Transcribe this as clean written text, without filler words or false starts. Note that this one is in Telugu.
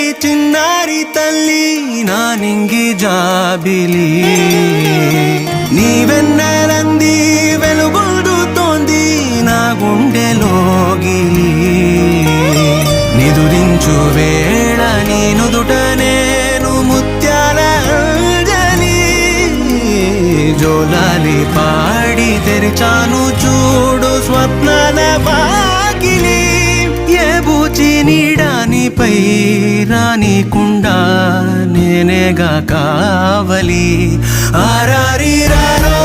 చిన్నారి తల్లి నా నింగి జాబిలి నీవెన్నెలంది వెలుగొందుతోంది నా గుండెలోగిలి నిదురించు వేళ నీ నుదుట నేను ముత్యాల అంజలి జోలాలి పాడి తెరిచాను చూడు స్వప్నాల వాకిలి ఏ బూచి నీడానిపై రానికుండా నేనేగా కావలి ఆరారి రారో